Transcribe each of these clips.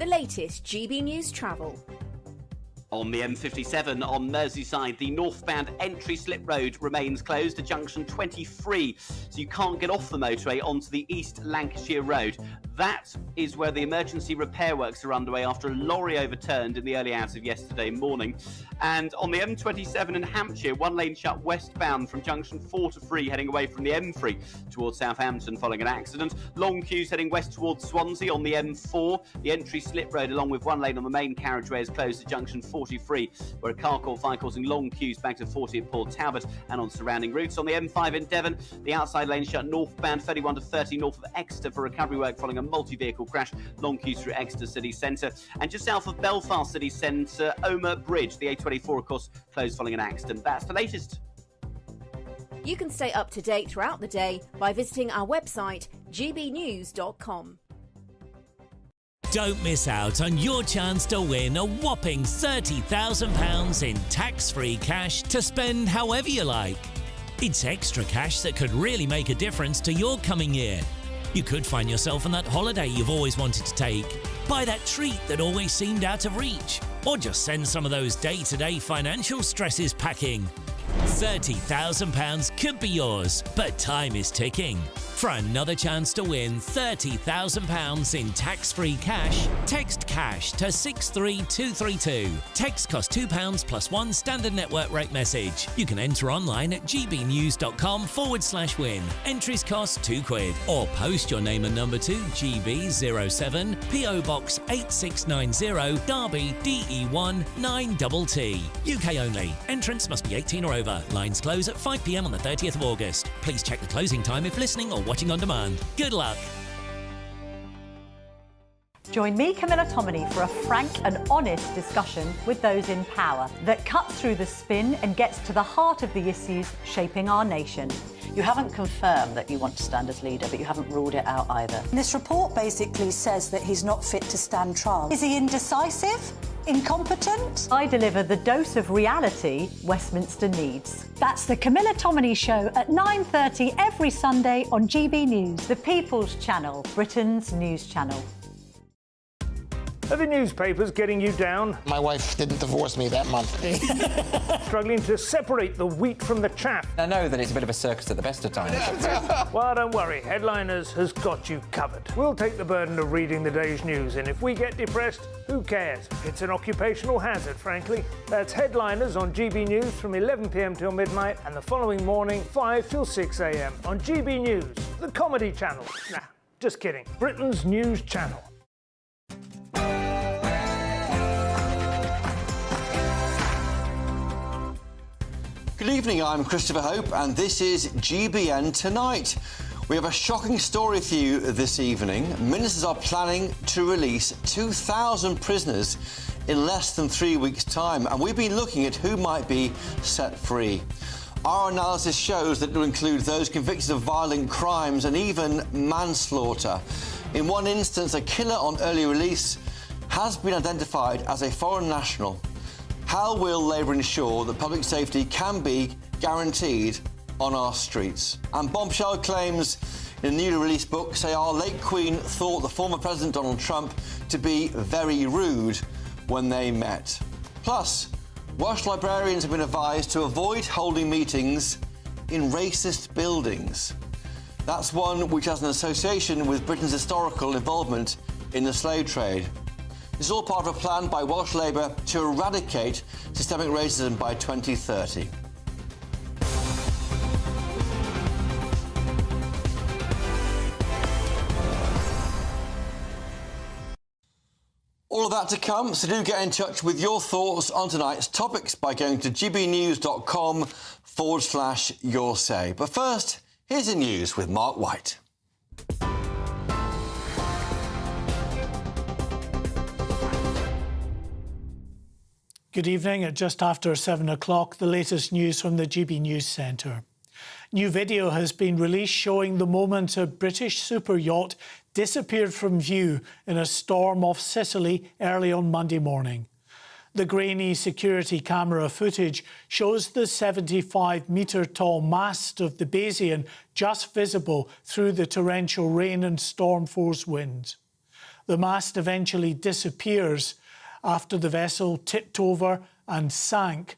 the latest GB News travel. On the M57 on Merseyside, the northbound entry slip road remains closed to junction 23, so you can't get off the motorway onto the East Lancashire Road. That is where the emergency repair works are underway after a lorry overturned in the early hours of yesterday morning. And on the M27 in Hampshire, one lane shut westbound from junction 4 to 3, heading away from the M3 towards Southampton following an accident. Long queues heading west towards Swansea on the M4. The entry slip road, along with one lane on the main carriageway, is closed at junction 43, where a car caught fire causing long queues back to 40 at Port Talbot and on surrounding routes. On the M5 in Devon, the outside lane shut northbound 31 to 30 north of Exeter for recovery work following a multi-vehicle crash. Long queues through Exeter city centre. And just south of Belfast city centre, Omer Bridge, the A24, of course, closed following an accident. That's the latest. You can stay up to date throughout the day by visiting our website, gbnews.com. Don't miss out on your chance to win a whopping £30,000 in tax-free cash to spend however you like. It's extra cash that could really make a difference to your coming year. You could find yourself on that holiday you've always wanted to take, buy that treat that always seemed out of reach, or just send some of those day-to-day financial stresses packing. £30,000 could be yours, but time is ticking. For another chance to win £30,000 in tax-free cash, text CASH to 63232. Text costs £2 plus one standard network rate message. You can enter online at gbnews.com/win. Entries cost £2. Or post your name and number to GB07 PO Box 8690 Derby DE1 9TT. UK only. Entrants must be 18 or over. Lines close at 5 p.m. on the 30th of August. Please check the closing time if listening or watching on demand. Good luck. Join me, Camilla Tominey, for a frank and honest discussion with those in power that cuts through the spin and gets to the heart of the issues shaping our nation. You haven't confirmed that you want to stand as leader, but you haven't ruled it out either. This report basically says that he's not fit to stand trial. Is he indecisive? Incompetent? I deliver the dose of reality Westminster needs. That's the Camilla Tominey Show at 9:30 every Sunday on GB News. The People's Channel, Britain's news channel. Are the newspapers getting you down? My wife didn't divorce me that month. Struggling to separate the wheat from the chaff? I know that it's a bit of a circus at the best of times. Well, don't worry, Headliners has got you covered. We'll take the burden of reading the day's news, and if we get depressed, who cares? It's an occupational hazard, frankly. That's Headliners on GB News from 11 p.m. till midnight, and the following morning, 5 till 6 a.m. on GB News, the comedy channel. Nah, just kidding. Britain's news channel. Good evening, I'm Christopher Hope, and this is GBN Tonight. We have a shocking story for you this evening. Ministers are planning to release 2,000 prisoners in less than 3 weeks' time, and we've been looking at who might be set free. Our analysis shows that it will include those convicted of violent crimes and even manslaughter. In one instance, a killer on early release has been identified as a foreign national. How will Labour ensure that public safety can be guaranteed on our streets? And bombshell claims in a newly released book say our late Queen thought the former President Donald Trump to be very rude when they met. Plus, Welsh librarians have been advised to avoid holding meetings in racist buildings. That's one which has an association with Britain's historical involvement in the slave trade. This is all part of a plan by Welsh Labour to eradicate systemic racism by 2030. All of that to come, so do get in touch with your thoughts on tonight's topics by going to gbnews.com/your say. But first, here's the news with Mark White. Good evening. At just after 7 o'clock, the latest news from the GB News Centre. New video has been released showing the moment a British super yacht disappeared from view in a storm off Sicily early on Monday morning. The grainy security camera footage shows the 75-metre-tall mast of the Bayesian just visible through the torrential rain and storm-force winds. The mast eventually disappears after the vessel tipped over and sank.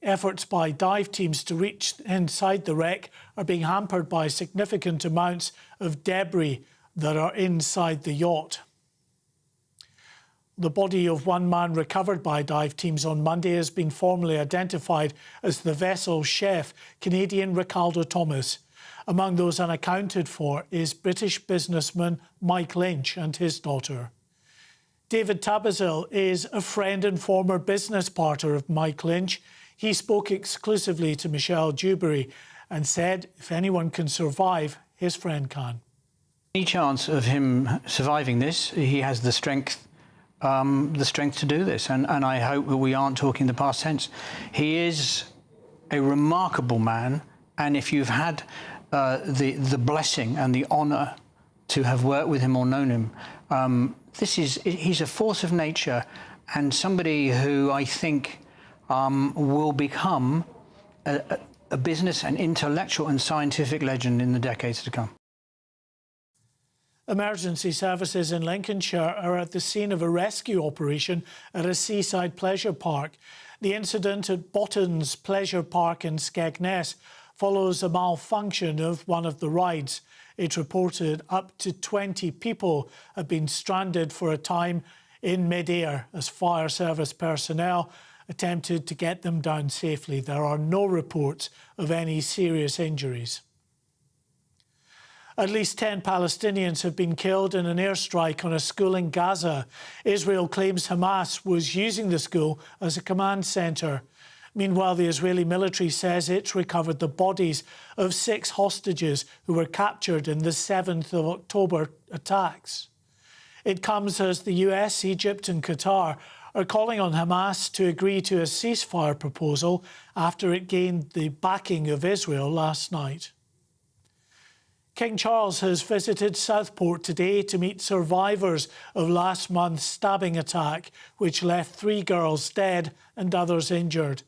Efforts by dive teams to reach inside the wreck are being hampered by significant amounts of debris that are inside the yacht. The body of one man recovered by dive teams on Monday has been formally identified as the vessel's chef, Canadian Ricardo Thomas. Among those unaccounted for is British businessman Mike Lynch and his daughter. David Tabazil is a friend and former business partner of Mike Lynch. He spoke exclusively to Michelle Dewberry and said if anyone can survive, his friend can. Any chance of him surviving this, he has the strength to do this, and I hope that we aren't talking the past tense. He is a remarkable man, and if you've had the blessing and the honour to have worked with him or known him, he's a force of nature and somebody who I think will become a business and intellectual and scientific legend in the decades to come. Emergency services in Lincolnshire are at the scene of a rescue operation at a seaside pleasure park. The incident at Botton's Pleasure Park in Skegness follows a malfunction of one of the rides. It reported up to 20 people have been stranded for a time in mid-air as fire service personnel attempted to get them down safely. There are no reports of any serious injuries. At least 10 Palestinians have been killed in an airstrike on a school in Gaza. Israel claims Hamas was using the school as a command centre. Meanwhile, the Israeli military says it's recovered the bodies of 6 hostages who were captured in the 7th of October attacks. It comes as the US, Egypt and Qatar are calling on Hamas to agree to a ceasefire proposal after it gained the backing of Israel last night. King Charles has visited Southport today to meet survivors of last month's stabbing attack, which left 3 girls dead and others injured.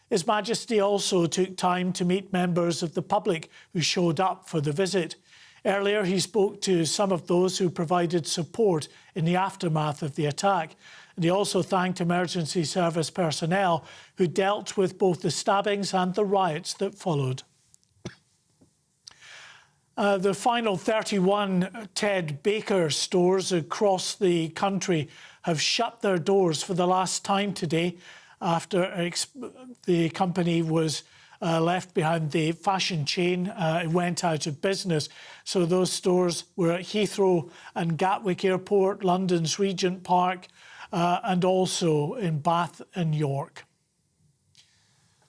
His Majesty also took time to meet members of the public who showed up for the visit. Earlier, he spoke to some of those who provided support in the aftermath of the attack. And he also thanked emergency service personnel who dealt with both the stabbings and the riots that followed. The final 31 Ted Baker stores across the country have shut their doors for the last time today after the company was left behind. The fashion chain it went out of business. So those stores were at Heathrow and Gatwick Airport, London's Regent Park, and also in Bath and York.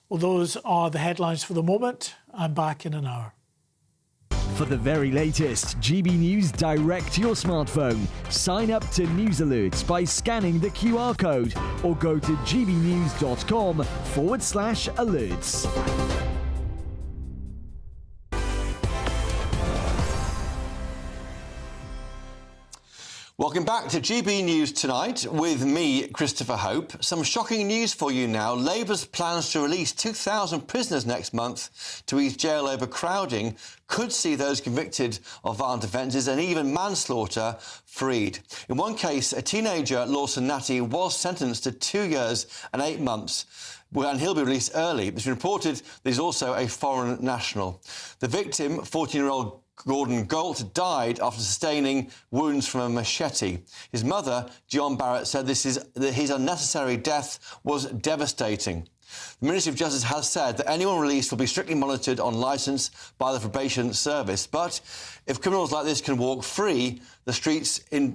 Well, those are the headlines for the moment. I'm back in an hour. For the very latest GB News direct to your smartphone, sign up to News Alerts by scanning the QR code or go to gbnews.com/alerts. Welcome back to GB News Tonight with me, Christopher Hope. Some shocking news for you now. Labour's plans to release 2,000 prisoners next month to ease jail overcrowding could see those convicted of violent offences and even manslaughter freed. In one case, a teenager, Lawson Natty, was sentenced to 2 years and 8 months. And he'll be released early. It's been reported that he's also a foreign national. The victim, 14-year-old Gordon Galt, died after sustaining wounds from a machete. His mother, John Barrett, said that his unnecessary death was devastating. The Ministry of Justice has said that anyone released will be strictly monitored on licence by the probation service. But if criminals like this can walk free the streets in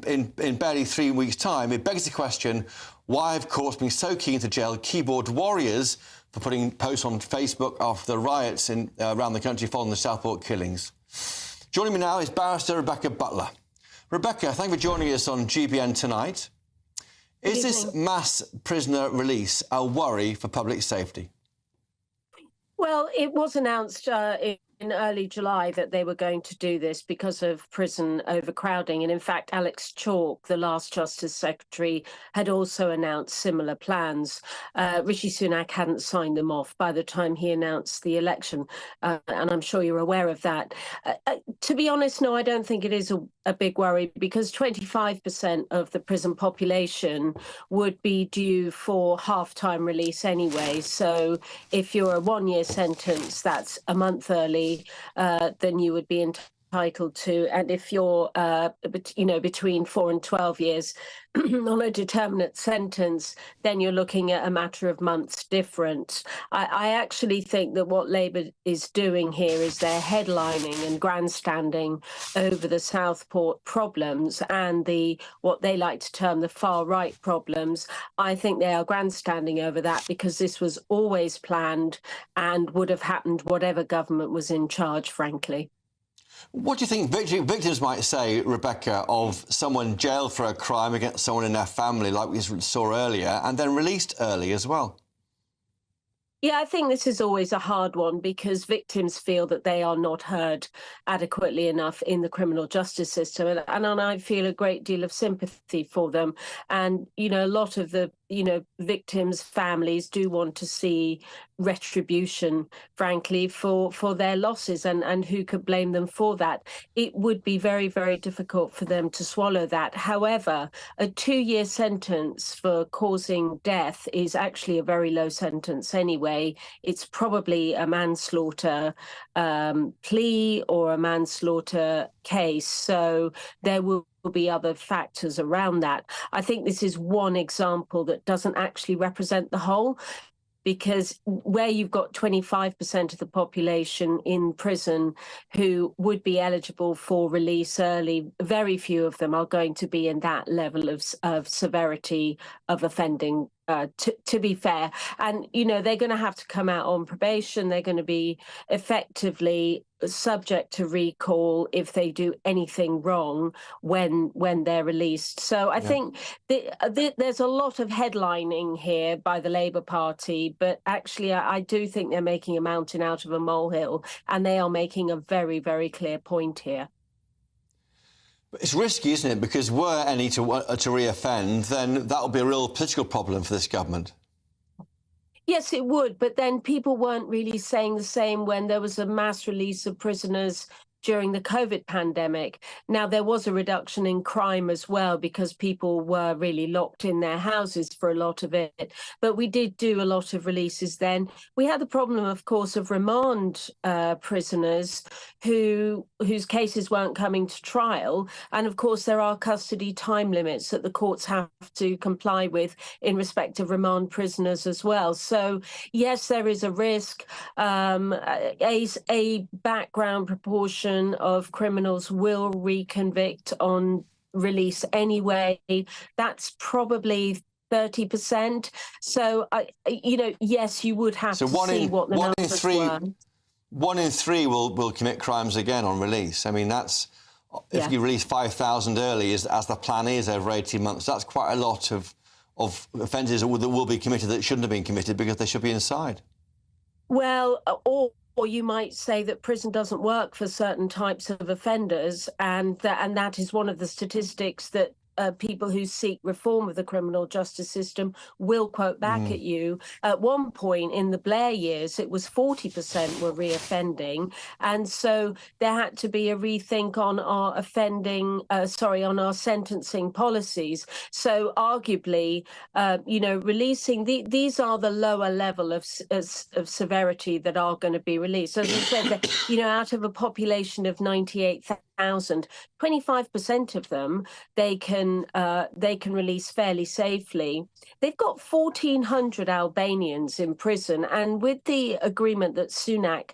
barely 3 weeks' time, it begs the question, why have courts been so keen to jail keyboard warriors for putting posts on Facebook after the riots around the country following the Southport killings? Joining me now is barrister Rebecca Butler. Rebecca, thank you for joining us on GBN Tonight. Is this mass prisoner release a worry for public safety? Well, it was announced in early July that they were going to do this because of prison overcrowding. And in fact, Alex Chalk, the last Justice Secretary, had also announced similar plans. Rishi Sunak hadn't signed them off by the time he announced the election. And I'm sure you're aware of that. To be honest, no, I don't think it is a big worry because 25% of the prison population would be due for half-time release anyway. So if you're a 1-year sentence, that's a month early, then you would be entitled to. And if you're, between 4 and 12 years on a determinate sentence, then you're looking at a matter of months difference. I actually think that what Labour is doing here is they're headlining and grandstanding over the Southport problems and what they like to term the far right problems. I think they are grandstanding over that because this was always planned and would have happened whatever government was in charge, frankly. What do you think victims might say, Rebecca, of someone jailed for a crime against someone in their family, like we saw earlier, and then released early as well? Yeah, I think this is always a hard one because victims feel that they are not heard adequately enough in the criminal justice system. And I feel a great deal of sympathy for them. And, a lot of the, victims' families do want to see retribution, frankly, for their losses, and who could blame them for that? It would be very, very difficult for them to swallow that. However, a 2-year sentence for causing death is actually a very low sentence anyway. It's probably a manslaughter plea or a manslaughter case. So there will be other factors around that. I think this is one example that doesn't actually represent the whole, because where you've got 25% of the population in prison who would be eligible for release early, very few of them are going to be in that level of severity of offending, to be fair. And, they're going to have to come out on probation. They're going to be effectively subject to recall if they do anything wrong when they're released. So I think there's a lot of headlining here by the Labour Party, but actually I do think they're making a mountain out of a molehill, and they are making a very, very clear point here. But it's risky, isn't it? Because were any to reoffend, then that would be a real political problem for this government. Yes, it would. But then people weren't really saying the same when there was a mass release of prisoners during the COVID pandemic. Now, there was a reduction in crime as well because people were really locked in their houses for a lot of it. But we did do a lot of releases then. We had the problem, of course, of remand prisoners whose cases weren't coming to trial. And of course, there are custody time limits that the courts have to comply with in respect of remand prisoners as well. So, yes, there is a risk. A background proportion of criminals will reconvict on release anyway. That's probably 30%. So, yes, you would have to see what the numbers were. 1 in 3 will commit crimes again on release. I mean, that's if you release 5,000 early, as the plan is over 18 months, that's quite a lot of offences that will be committed that shouldn't have been committed because they should be inside. Well, or you might say that prison doesn't work for certain types of offenders, and that is one of the statistics that people who seek reform of the criminal justice system will quote back at you. At one point in the Blair years, it was 40% were reoffending. And so there had to be a rethink on our on our sentencing policies. So arguably, releasing these are the lower level of severity that are going to be released. As I said, that, out of a population of 98,000, 25% of them they can release fairly safely. They've got 1,400 Albanians in prison, and with the agreement that Sunak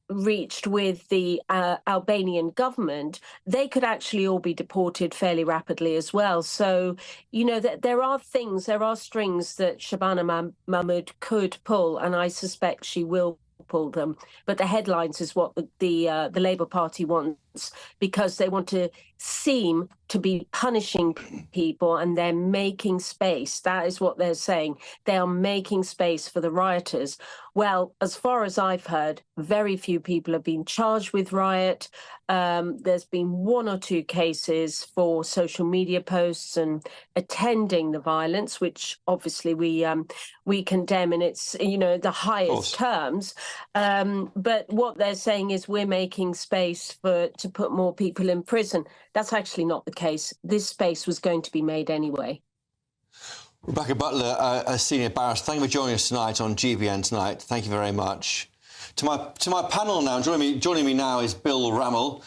reached with the Albanian government, they could actually all be deported fairly rapidly as well. So, there are strings that Shabana Mahmood could pull, and I suspect she will pull them. But the headlines is what the Labour Party wants, because they want to seem to be punishing people, and they're making space. That is what they're saying. They are making space for the rioters. Well, as far as I've heard, very few people have been charged with riot. There's been 1 or 2 cases for social media posts and attending the violence, which obviously we condemn in its, the highest terms. But what they're saying is we're making space to put more people in prison. That's actually not the case. This space was going to be made anyway. Rebecca Butler, a senior barrister, thank you for joining us tonight on GBN Tonight. Thank you very much. To my panel now, joining me now is Bill Rammell,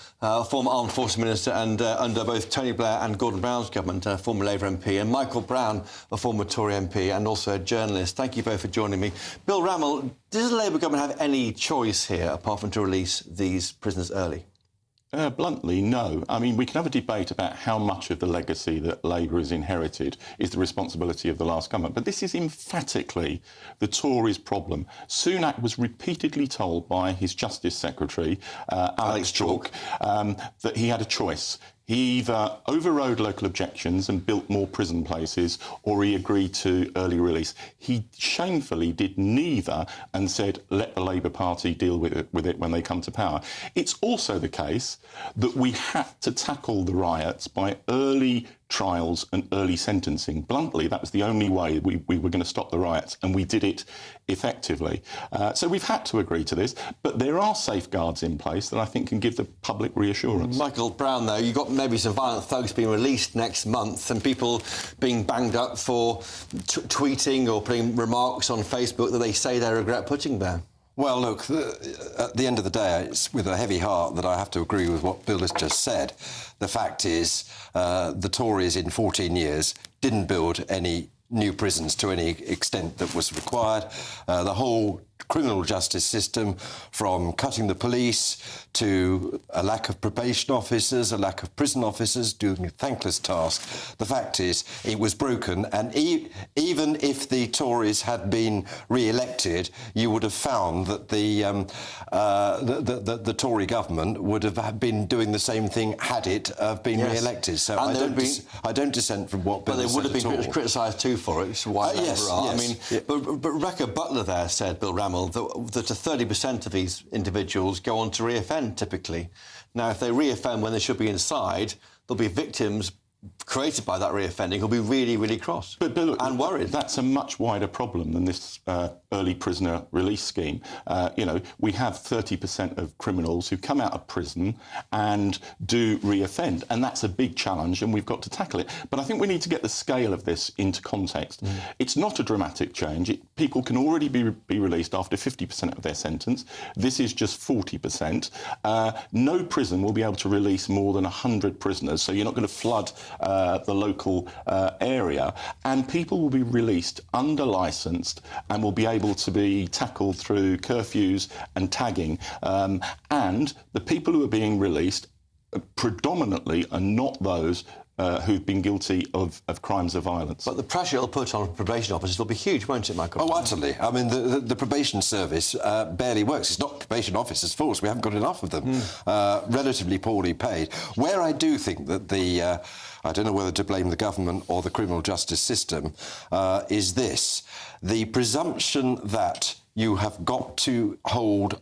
former Armed Forces Minister and under both Tony Blair and Gordon Brown's government, former Labour MP, and Michael Brown, a former Tory MP and also a journalist. Thank you both for joining me. Bill Rammell, does the Labour government have any choice here apart from to release these prisoners early? Bluntly, no. I mean, we can have a debate about how much of the legacy that Labour has inherited is the responsibility of the last government, but this is emphatically the Tories' problem. Sunak was repeatedly told by his Justice Secretary, Alex Chalk, that he had a choice. He either overrode local objections and built more prison places, or he agreed to early release. He shamefully did neither and said, let the Labour Party deal with it when they come to power. It's also the case that we had to tackle the riots by early trials and early sentencing. Bluntly, that was the only way we were going to stop the riots, and we did it effectively. So we've had to agree to this, but there are safeguards in place that I think can give the public reassurance. Michael Brown, though, you've got maybe some violent thugs being released next month and people being banged up for tweeting or putting remarks on Facebook that they say they regret putting there. Well, look, at the end of the day, it's with a heavy heart that I have to agree with what Bill has just said. The fact is, the Tories in 14 years didn't build any new prisons to any extent that was required. The whole criminal justice system, from cutting the police to a lack of probation officers, a lack of prison officers doing a thankless task. The fact is, it was broken, and even if the Tories had been re-elected, you would have found that the Tory government would have been doing the same thing had it been re-elected. So I don't dissent from what Bill said. But they would have been criticised too for it. So why yes. I mean, but Rebecca Butler there said, Bill Rammell, that 30% of these individuals go on to re-offend typically. Now, if they re-offend when they should be inside, there'll be victims created by that re-offending who'll be really, really cross and worried. That's a much wider problem than this early prisoner release scheme. We have 30% of criminals who come out of prison and do re-offend, and that's a big challenge, and we've got to tackle it. But I think we need to get the scale of this into context. It's not a dramatic change. People can already be released after 50% of their sentence. This is just 40%. No prison will be able to release more than 100 prisoners, so you're not going to flood the local area, and people will be released under licensed and will be able to be tackled through curfews and tagging, and the people who are being released predominantly are not those who've been guilty of crimes of violence. But the pressure it'll put on probation officers will be huge, won't it, Michael? Oh, utterly. I mean, the probation service barely works. It's not probation officers' fault. We haven't got enough of them. Relatively poorly paid. Where I do think that I don't know whether to blame the government or the criminal justice system, is this. The presumption that you have got to hold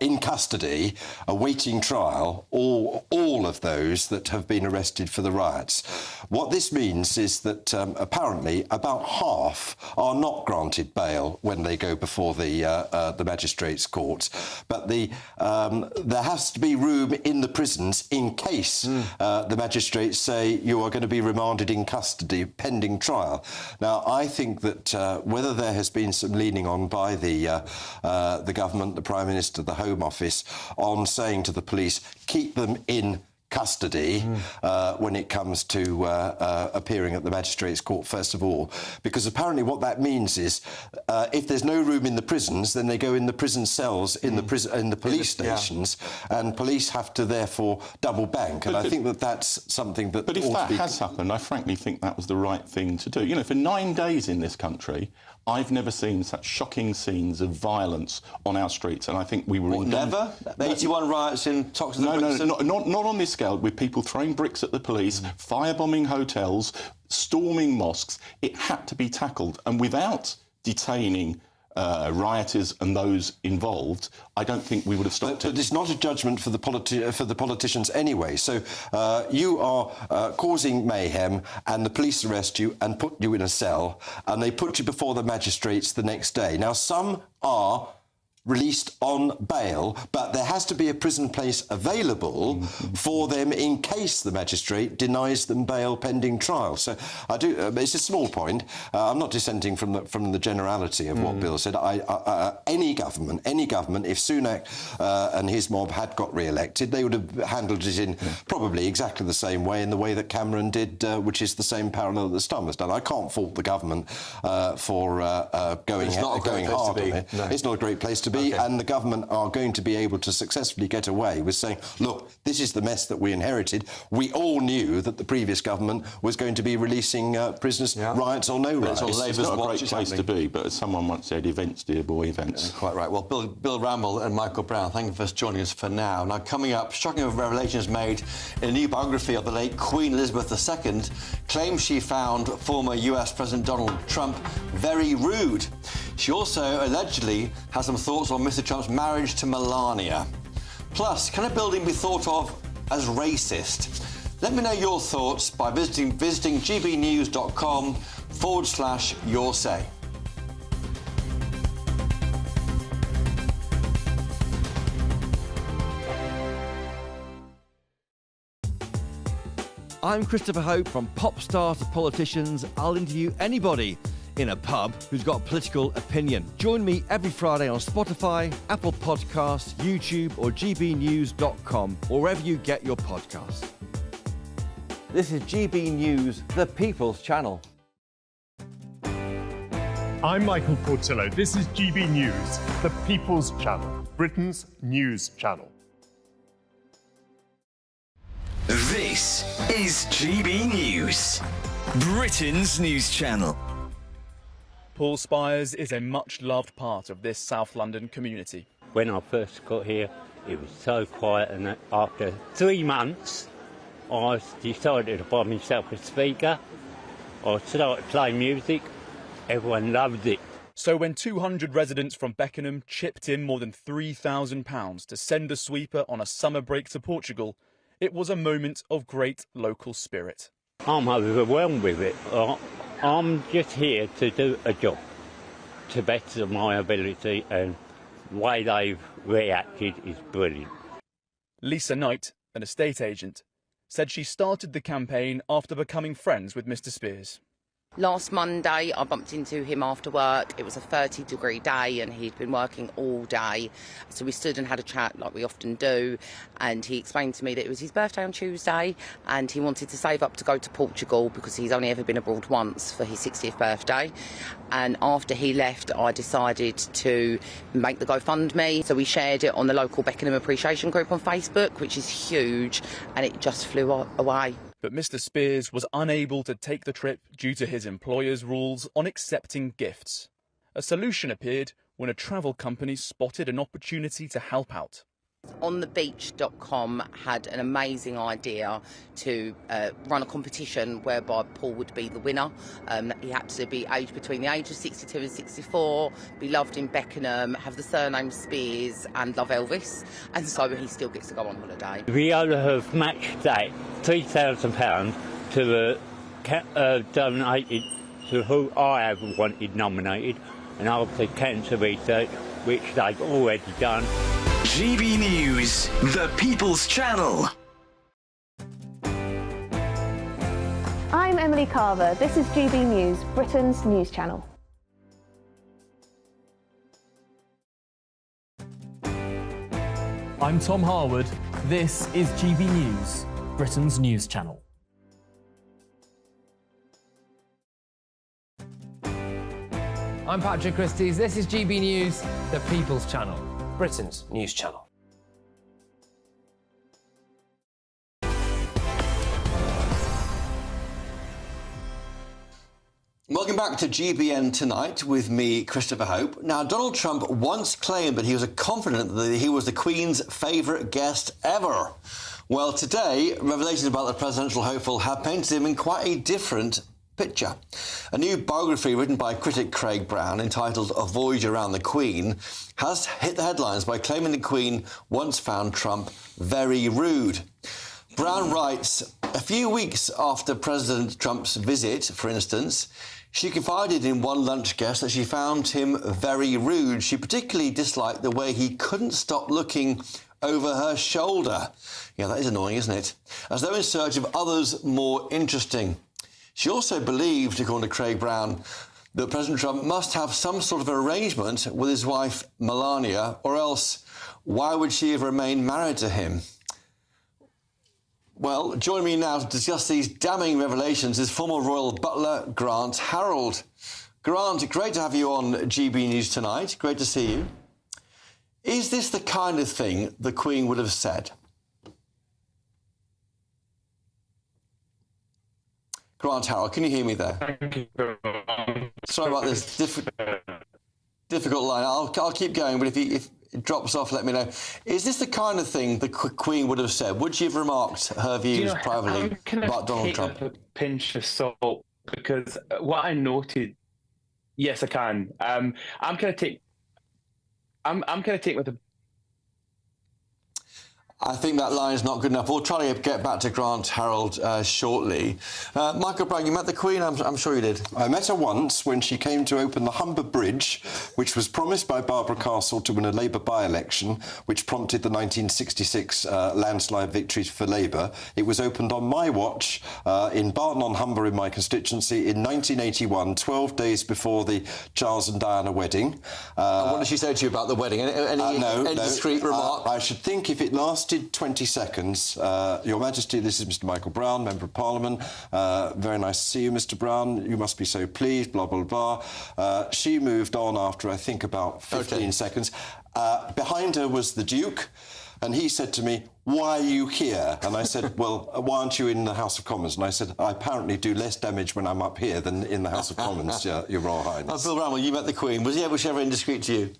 in custody, awaiting trial, all of those that have been arrested for the riots. What this means is that apparently about half are not granted bail when they go before the magistrates' courts. But there has to be room in the prisons in case the magistrates say you are going to be remanded in custody pending trial. Now, I think that whether there has been some leaning on by the government, the Prime Minister, the Home Office, on saying to the police, keep them in custody when it comes to appearing at the magistrates' court, first of all, because apparently what that means is if there's no room in the prisons, then they go in the prison cells in the police stations, and police have to therefore double bank. And I think that that's something that. But if that has happened, I frankly think that was the right thing to do. For 9 days in this country, I've never seen such shocking scenes of violence on our streets, and I think we were... Never? 81 riots in Toxteth and Brixton? No, not on this scale, with people throwing bricks at the police, firebombing hotels, storming mosques. It had to be tackled, and without detaining rioters and those involved, I don't think we would have stopped it. But it's not a judgment for the politicians anyway. So you are causing mayhem, and the police arrest you and put you in a cell, and they put you before the magistrates the next day. Now, some are released on bail, but there has to be a prison place available for them in case the magistrate denies them bail pending trial. So I do. It's a small point. I'm not dissenting from the generality of what Bill said. Any government, if Sunak and his mob had got re-elected, they would have handled it in probably exactly the same way, in the way that Cameron did, which is the same parallel that Starmer's done. I can't fault the government for going hard on it. No. It's not a great place to be. And the government are going to be able to successfully get away with saying, look, this is the mess that we inherited. We all knew that the previous government was going to be releasing prisoners, riots or no riots. It's not a great place to be, but as someone once said, events, dear boy, events. Quite right. Well, Bill Ramble and Michael Brown, thank you for joining us for now. Now, coming up, shocking revelations made in a new biography of the late Queen Elizabeth II claims she found former US President Donald Trump very rude. She also allegedly has some thoughts on Mr. Trump's marriage to Melania. Plus, can a building be thought of as racist? Let me know your thoughts by visiting gbnews.com/your say. I'm Christopher Hope. From pop stars to politicians, I'll interview anybody in a pub who's got a political opinion. Join me every Friday on Spotify, Apple Podcasts, YouTube or gbnews.com, or wherever you get your podcasts. This is GB News, the People's Channel. I'm Michael Portillo. This is GB News, the People's Channel, Britain's news channel. This is GB News, Britain's news channel. Paul Spires is a much-loved part of this South London community. When I first got here, it was so quiet, and after 3 months, I decided to buy myself a speaker. I started playing music. Everyone loved it. So when 200 residents from Beckenham chipped in more than £3,000 to send a sweeper on a summer break to Portugal, it was a moment of great local spirit. I'm overwhelmed with it. I'm just here to do a job to the best of my ability, and the way they've reacted is brilliant. Lisa Knight, an estate agent, said she started the campaign after becoming friends with Mr. Spears. Last Monday, I bumped into him after work. It was a 30-degree day and he'd been working all day. So we stood and had a chat like we often do. And he explained to me that it was his birthday on Tuesday and he wanted to save up to go to Portugal because he's only ever been abroad once for his 60th birthday. And after he left, I decided to make the GoFundMe. So we shared it on the local Beckenham Appreciation Group on Facebook, which is huge, and it just flew away. But Mr. Spears was unable to take the trip due to his employer's rules on accepting gifts. A solution appeared when a travel company spotted an opportunity to help out. onthebeach.com had an amazing idea to run a competition whereby Paul would be the winner. He had to be aged between the age of 62 and 64, be loved in Beckenham, have the surname Spears and love Elvis, and so he still gets to go on holiday. We ought to have matched that £3,000 to donated to who I have wanted nominated, and obviously cancer research, which they've already done. GB News, the People's Channel. I'm Emily Carver. This is GB News, Britain's news channel. I'm Tom Harwood. This is GB News, Britain's news channel. I'm Patrick Christie's. This is GB News, the People's Channel, Britain's news channel. Welcome back to GBN Tonight with me, Christopher Hope. Now, Donald Trump once claimed that he was confident that he was the Queen's favourite guest ever. Well, today, revelations about the presidential hopeful have painted him in quite a different picture. A new biography written by critic Craig Brown, entitled A Voyage Around the Queen, has hit the headlines by claiming the Queen once found Trump very rude. Brown writes, a few weeks after President Trump's visit, for instance, she confided in one lunch guest that she found him very rude. She particularly disliked the way he couldn't stop looking over her shoulder. Yeah, that is annoying, isn't it? As though in search of others more interesting. She also believed, according to Craig Brown, that President Trump must have some sort of arrangement with his wife, Melania, or else why would she have remained married to him? Well, join me now to discuss these damning revelations is former royal butler Grant Harold. Grant, great to have you on GB News tonight. Great to see you. Is this the kind of thing the Queen would have said? Grant Harold, can you hear me there? Sorry about this difficult line. I'll keep going, but if it drops off, let me know. Is this the kind of thing the Queen would have said? Would she have remarked her views privately about Donald Trump? A pinch of salt, because what I noted, yes, I can. I'm going to take with a. I think that line is not good enough. We'll try to get back to Grant Harold shortly. Michael Brown, you met the Queen? I'm sure you did. I met her once when she came to open the Humber Bridge, which was promised by Barbara Castle to win a Labour by-election, which prompted the 1966 landslide victory for Labour. It was opened on my watch in Barton-on-Humber in my constituency in 1981, 12 days before the Charles and Diana wedding. What did she say to you about the wedding? Any indiscreet remark? I should think if it lasted 20 seconds. Your Majesty, this is Mr. Michael Brown, Member of Parliament. Very nice to see you, Mr. Brown. You must be so pleased, blah, blah, blah. She moved on after, I think, about 15 seconds. Behind her was the Duke, and he said to me, why are you here? And I said, well, why aren't you in the House of Commons? And I said, I apparently do less damage when I'm up here than in the House of Commons, Your Royal Highness. Bill Bramwell, you met the Queen. Was she ever indiscreet to you?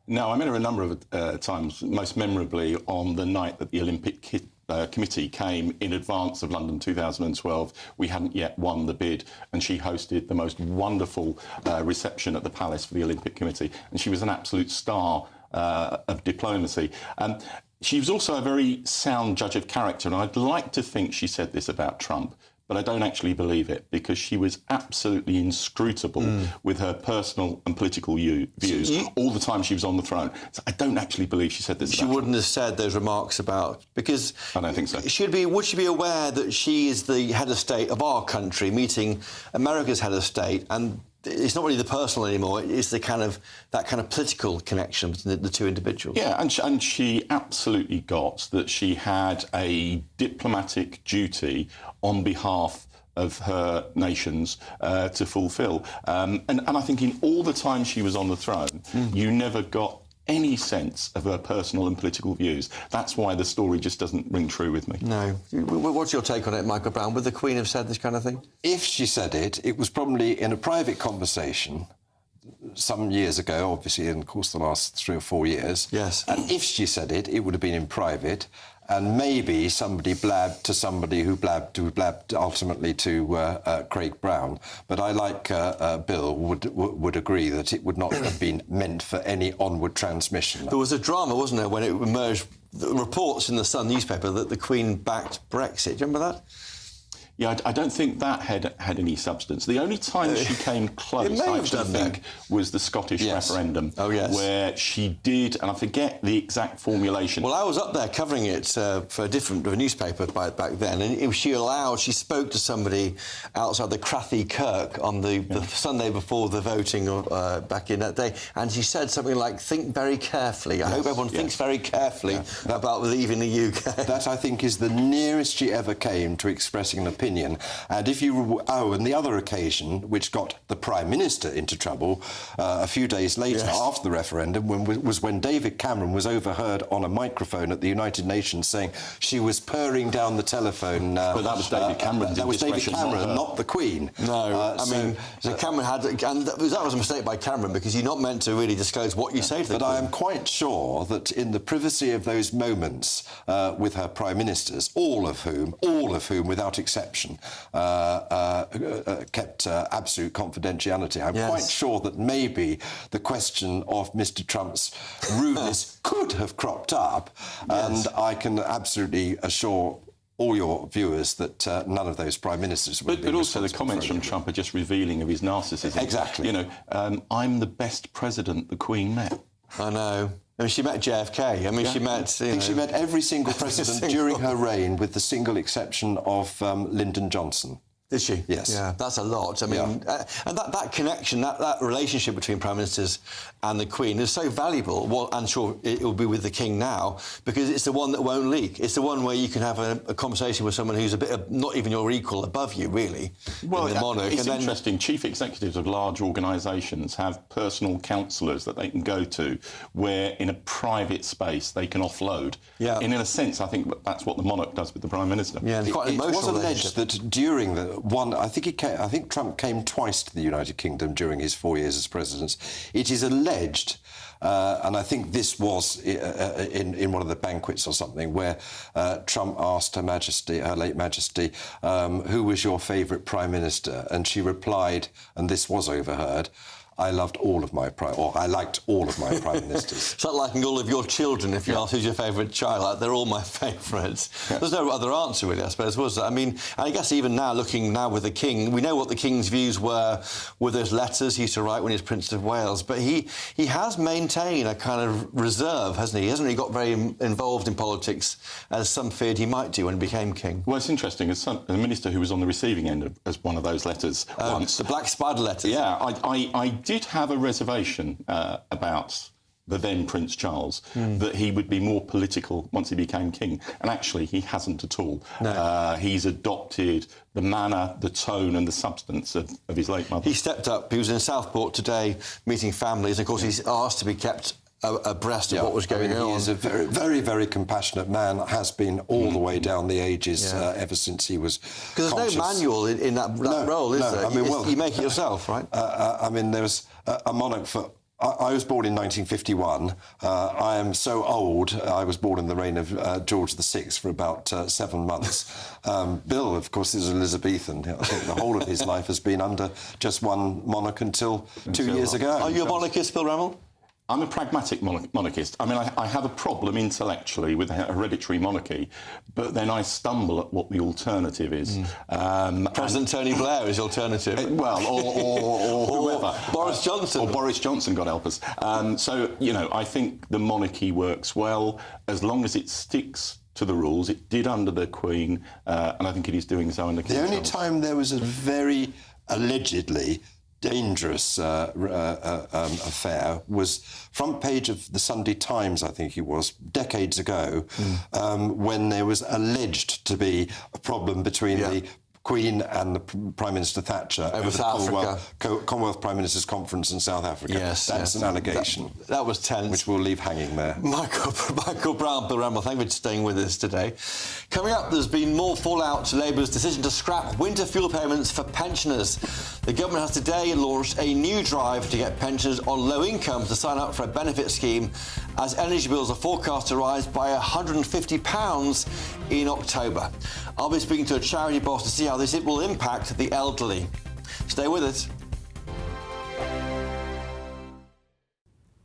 No, I met her a number of times, most memorably on the night that the Olympic Committee came in advance of London 2012. We hadn't yet won the bid, and she hosted the most wonderful reception at the Palace for the Olympic Committee, and she was an absolute star of diplomacy. She was also a very sound judge of character, and I'd like to think she said this about Trump, but I don't actually believe it, because she was absolutely inscrutable with her personal and political views all the time she was on the throne. So I don't actually believe she said this about Trump. She wouldn't have said those remarks about... Because... I don't think so. Would she be aware that she is the head of state of our country, meeting America's head of state, and it's not really the personal anymore, it's that kind of political connection between the two individuals? Yeah, and she absolutely got that she had a diplomatic duty on behalf of her nations to fulfil. And I think in all the time she was on the throne, you never got any sense of her personal and political views. That's why the story just doesn't ring true with me. No. What's your take on it, Michael Brown? Would the Queen have said this kind of thing? If she said it, it was probably in a private conversation some years ago, obviously, in, of course, the last 3 or 4 years. Yes. And if she said it, it would have been in private. And maybe somebody blabbed to somebody who blabbed ultimately to Craig Brown. But I, like Bill, would agree that it would not have been meant for any onward transmission. There was a drama, wasn't there, when it emerged, the reports in the Sun newspaper that the Queen backed Brexit. Do you remember that? Yeah, I don't think that had any substance. The only time she came close, I think, was the Scottish referendum. Oh, yes. Where she did, and I forget the exact formulation. Well, I was up there covering it for a newspaper back then, and she spoke to somebody outside the Crathy Kirk on the Sunday before the voting back in that day, and she said something like, think very carefully. I hope everyone thinks very carefully about leaving the UK. That, I think, is the nearest she ever came to expressing an opinion opinion. And if you... and the other occasion, which got the Prime Minister into trouble a few days later after the referendum, was when David Cameron was overheard on a microphone at the United Nations saying she was purring down the telephone. But that was David Cameron. That was David Cameron, not the Queen. No, I mean, so Cameron had... And that was a mistake by Cameron, because you're not meant to really disclose what you say to the Queen. But I am quite sure that in the privacy of those moments with her Prime Ministers, all of whom, without exception, kept absolute confidentiality. I'm quite sure that maybe the question of Mr. Trump's rudeness could have cropped up, and I can absolutely assure all your viewers that none of those prime ministers would be. But also the comments from Trump are just revealing of his narcissism. Exactly. You know, I'm the best president the Queen met. I know. I mean, she met JFK. I mean, she met... I think she met every single president during her reign, with the single exception of Lyndon Johnson. Did she? Yes. Yeah, that's a lot. I mean, and that connection, that relationship between prime ministers and the Queen is so valuable. Well, I'm sure it will be with the King now, because it's the one that won't leak. It's the one where you can have a conversation with someone who's a bit of, not even your equal, above you, really. Well, in the monarch. It's interesting. Chief executives of large organisations have personal counsellors that they can go to, where in a private space they can offload. Yeah. And in a sense, I think that's what the monarch does with the prime minister. Yeah, it's quite an emotional It was alleged relationship. that during the one, I think Trump came twice to the United Kingdom during his 4 years as president. It is alleged, and I think this was in one of the banquets or something, where Trump asked Her Majesty, Her late Majesty, who was your favourite Prime Minister? And she replied, and this was overheard, I liked all of my prime ministers. It's like liking all of your children. If you ask who's your favourite child, like, they're all my favourites. Yeah. There's no other answer, really, I suppose, was there? I mean, I guess even now, looking now with the King, we know what the King's views were with those letters he used to write when he was Prince of Wales, but he has maintained a kind of reserve, hasn't he? He hasn't really got very involved in politics, as some feared he might do when he became King. Well, it's interesting. As a minister who was on the receiving end of one of those letters once... The Black Spider letters. Yeah, I did have a reservation about the then Prince Charles, that he would be more political once he became king. And actually, he hasn't at all. No. He's adopted the manner, the tone and the substance of his late mother. He stepped up. He was in Southport today meeting families. Of course, he's asked to be kept abreast of what was going on. He is a very, very, very compassionate man, has been all the way down the ages ever since he was Because there's no manual in that role, is there? I mean, you make it yourself, right? I mean, there was a monarch for... I was born in 1951. I am so old. I was born in the reign of George VI for about 7 months. Bill, of course, is Elizabethan. I think the whole of his life has been under just one monarch until 2 years ago. Are you a monarchist, Bill Rammell? I'm a pragmatic monarchist. I mean, I have a problem intellectually with hereditary monarchy, but then I stumble at what the alternative is. President Tony Blair is the alternative. Or whoever. Boris Johnson. Or Boris Johnson, God help us. So, you know, I think the monarchy works well as long as it sticks to the rules. It did under the Queen, and I think it is doing so under King The only Charles. time there was a very allegedly dangerous affair was front page of the Sunday Times, I think it was, decades ago, when there was alleged to be a problem between the Queen and the Prime Minister Thatcher over South Africa. Commonwealth Prime Ministers Conference in South Africa. Yes, that's an allegation. That was tense. Which we'll leave hanging there. Michael Brown, Bill Rammell, thank you for staying with us today. Coming up, there's been more fallout to Labour's decision to scrap winter fuel payments for pensioners. The government has today launched a new drive to get pensioners on low income to sign up for a benefit scheme, as energy bills are forecast to rise by £150 in October. I'll be speaking to a charity boss to see how this will impact the elderly. Stay with us.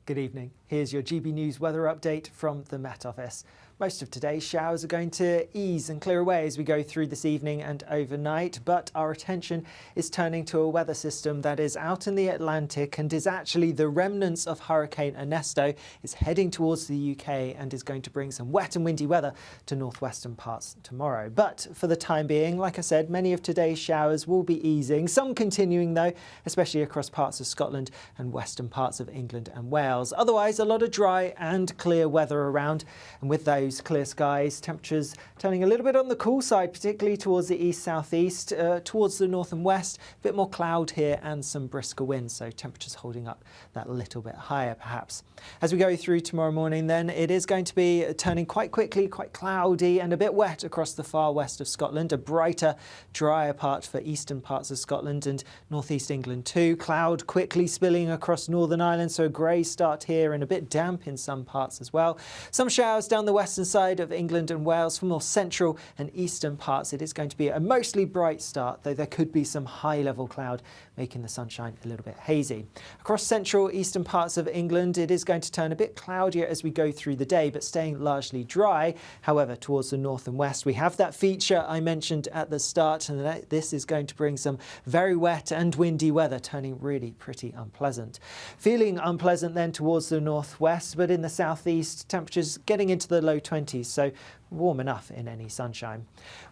Good evening. Here's your GB News weather update from the Met Office. Most of today's showers are going to ease and clear away as we go through this evening and overnight, but our attention is turning to a weather system that is out in the Atlantic and is actually the remnants of Hurricane Ernesto. It's heading towards the UK and is going to bring some wet and windy weather to northwestern parts tomorrow. But for the time being, like I said, many of today's showers will be easing, some continuing though, especially across parts of Scotland and western parts of England and Wales. Otherwise, a lot of dry and clear weather around, and with those those clear skies. Temperatures turning a little bit on the cool side, particularly towards the east-southeast, towards the north and west. A bit more cloud here and some brisker winds, so temperatures holding up that little bit higher perhaps. As we go through tomorrow morning then, it is going to be turning quite quickly, quite cloudy and a bit wet across the far west of Scotland. A brighter, drier part for eastern parts of Scotland and northeast England too. Cloud quickly spilling across Northern Ireland, so a grey start here and a bit damp in some parts as well. Some showers down the western side of England and Wales. For more central and eastern parts, it is going to be a mostly bright start, though there could be some high-level cloud making the sunshine a little bit hazy. Across central eastern parts of England, it is going to turn a bit cloudier as we go through the day, but staying largely dry. However, towards the north and west, we have that feature I mentioned at the start, and this is going to bring some very wet and windy weather, turning really pretty unpleasant. Feeling unpleasant then towards the northwest, but in the southeast, temperatures getting into the low 20s, so warm enough in any sunshine.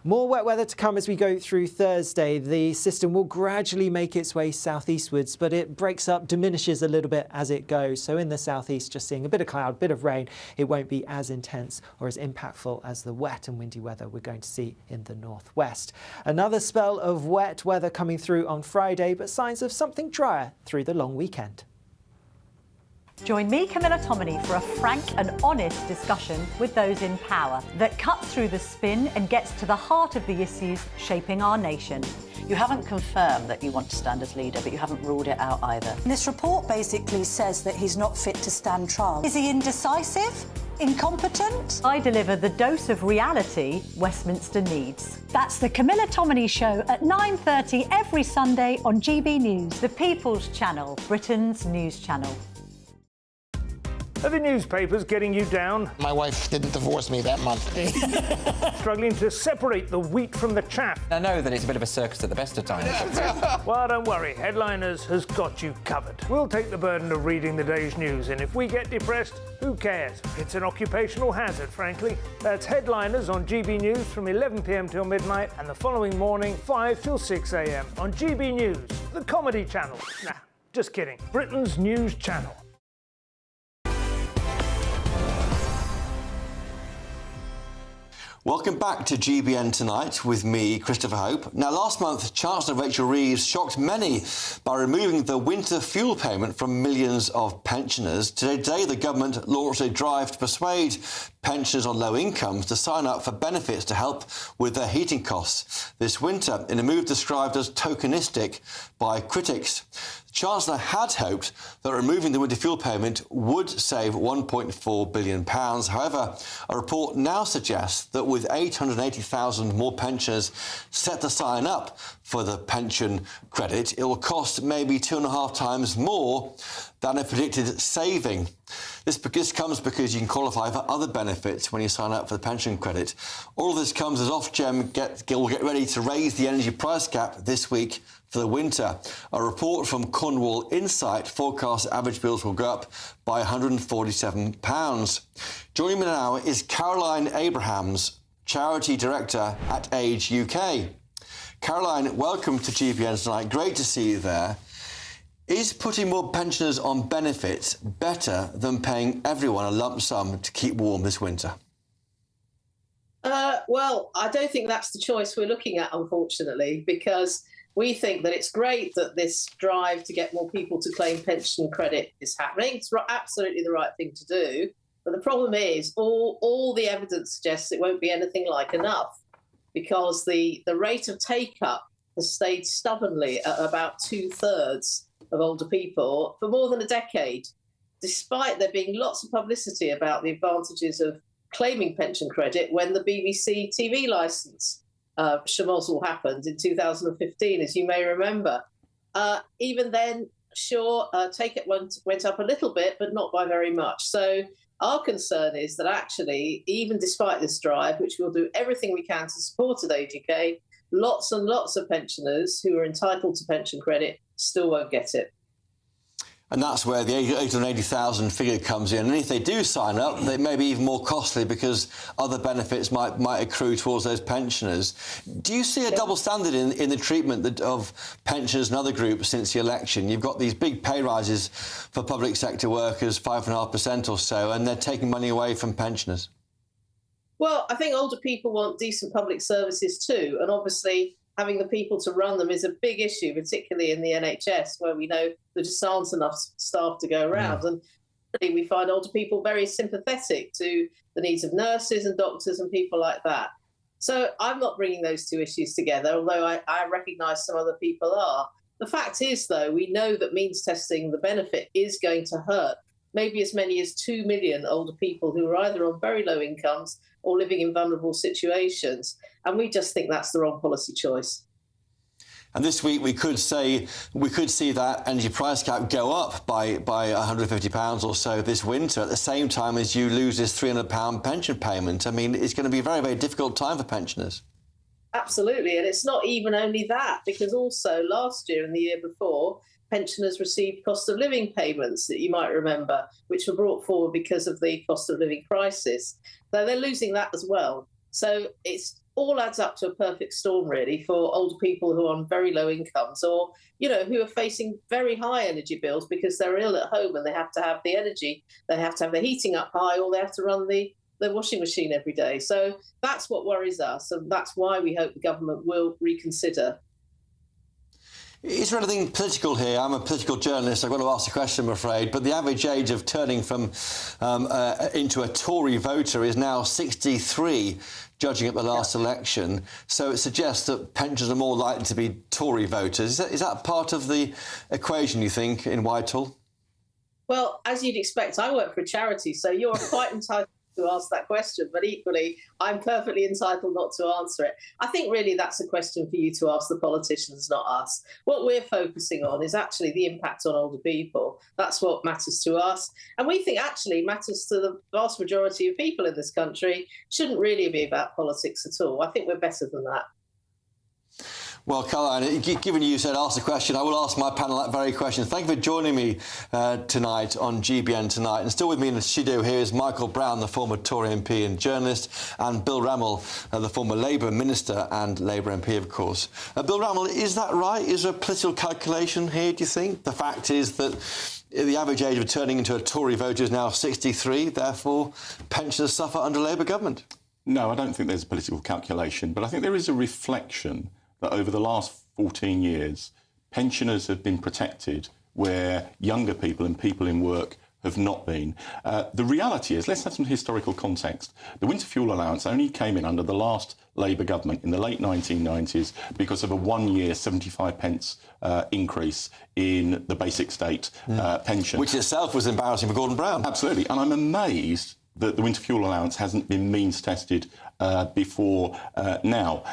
More wet weather to come as we go through Thursday. The system will gradually make its way southeastwards, but it breaks up, diminishes a little bit as it goes. So in the southeast, just seeing a bit of cloud, bit of rain. It won't be as intense or as impactful as the wet and windy weather we're going to see in the northwest. Another spell of wet weather coming through on Friday, but signs of something drier through the long weekend. Join me, Camilla Tominey, for a frank and honest discussion with those in power that cuts through the spin and gets to the heart of the issues shaping our nation. You haven't confirmed that you want to stand as leader, but you haven't ruled it out either. This report basically says that he's not fit to stand trial. Is he indecisive? Incompetent? I deliver the dose of reality Westminster needs. That's the Camilla Tominey Show at 9:30 every Sunday on GB News. The People's Channel, Britain's news channel. Are the newspapers getting you down? My wife didn't divorce me that month. Struggling to separate the wheat from the chaff? I know that it's a bit of a circus at the best of times. Well, don't worry, Headliners has got you covered. We'll take the burden of reading the day's news, and if we get depressed, who cares? It's an occupational hazard, frankly. That's Headliners on GB News from 11 p.m. till midnight, and the following morning, 5 till 6 a.m. on GB News, the comedy channel. Nah, just kidding. Britain's news channel. Welcome back to GBN Tonight with me, Christopher Hope. Now, last month, Chancellor Rachel Reeves shocked many by removing the winter fuel payment from millions of pensioners. Today, the government launched a drive to persuade pensioners on low incomes to sign up for benefits to help with their heating costs this winter, in a move described as tokenistic by critics. The Chancellor had hoped that removing the winter fuel payment would save £1.4 billion. However, a report now suggests that with 880,000 more pensioners set to sign up for the pension credit, it will cost maybe 2.5 times more than a predicted saving. This comes because you can qualify for other benefits when you sign up for the pension credit. All of this comes as Ofgem will get ready to raise the energy price cap this week for the winter. A report from Cornwall Insight forecasts average bills will go up by £147. Joining me now is Caroline Abrahams, Charity Director at Age UK. Caroline, welcome to GBN Tonight. Great to see you there. Is putting more pensioners on benefits better than paying everyone a lump sum to keep warm this winter? Well, I don't think that's the choice we're looking at, unfortunately, because we think that it's great that this drive to get more people to claim pension credit is happening. It's absolutely the right thing to do. But the problem is all the evidence suggests it won't be anything like enough, because the rate of take-up has stayed stubbornly at about 2/3 of older people for more than a decade, despite there being lots of publicity about the advantages of claiming pension credit when the BBC TV licence schmozzle happened in 2015, as you may remember. Even then, sure, take-up went up a little bit, but not by very much. So our concern is that actually, even despite this drive, which we'll do everything we can to support at Age UK, lots and lots of pensioners who are entitled to pension credit still won't get it. And that's where the 880,000 figure comes in. And if they do sign up, they may be even more costly because other benefits might accrue towards those pensioners. Do you see a double standard in the treatment of pensioners and other groups since the election? You've got these big pay rises for public sector workers, 5.5% or so, and they're taking money away from pensioners. Well, I think older people want decent public services too, and obviously having the people to run them is a big issue, particularly in the NHS, where we know there just aren't enough staff to go around. And really, we find older people very sympathetic to the needs of nurses and doctors and people like that. So I'm not bringing those two issues together, although I recognise some other people are. The fact is, though, we know that means testing, the benefit is going to hurt maybe as many as 2 million older people who are either on very low incomes or living in vulnerable situations. And we just think that's the wrong policy choice. And this week we could see that energy price cap go up by £150 or so this winter, at the same time as you lose this £300 pension payment. I mean, it's going to be a very, very difficult time for pensioners. Absolutely. And it's not even only that, because also last year and the year before, pensioners received cost of living payments that you might remember, which were brought forward because of the cost of living crisis. So they're losing that as well. So it's all adds up to a perfect storm, really, for older people who are on very low incomes or, you know, who are facing very high energy bills because they're ill at home and they have to have the energy, they have to have the heating up high, or they have to run the washing machine every day. So that's what worries us, and that's why we hope the government will reconsider. Is there anything political here? I'm a political journalist. I've got to ask the question, I'm afraid. But the average age of turning from into a Tory voter is now 63, judging at the last election. So it suggests that pensioners are more likely to be Tory voters. Is that part of the equation, you think, in Whitehall? Well, as you'd expect, I work for a charity, so you're quite entitled to ask that question, but equally, I'm perfectly entitled not to answer it. I think really that's a question for you to ask the politicians, not us. What we're focusing on is actually the impact on older people. That's what matters to us. And we think actually matters to the vast majority of people in this country. Shouldn't really be about politics at all. I think we're better than that. Well, Caroline, given you said ask the question, I will ask my panel that very question. Thank you for joining me tonight on GBN Tonight. And still with me in the studio here is Michael Brown, the former Tory MP and journalist, and Bill Rammell, the former Labour Minister and Labour MP, of course. Bill Rammell, is that right? Is there a political calculation here, do you think? The fact is that the average age of turning into a Tory voter is now 63, therefore pensioners suffer under Labour government. No, I don't think there's a political calculation, but I think there is a reflection that over the last 14 years, pensioners have been protected where younger people and people in work have not been. The reality is, let's have some historical context. The winter fuel allowance only came in under the last Labour government in the late 1990s because of a one-year 75p increase in the basic state pension. Which itself was embarrassing for Gordon Brown. Absolutely. And I'm amazed that the winter fuel allowance hasn't been means tested before now.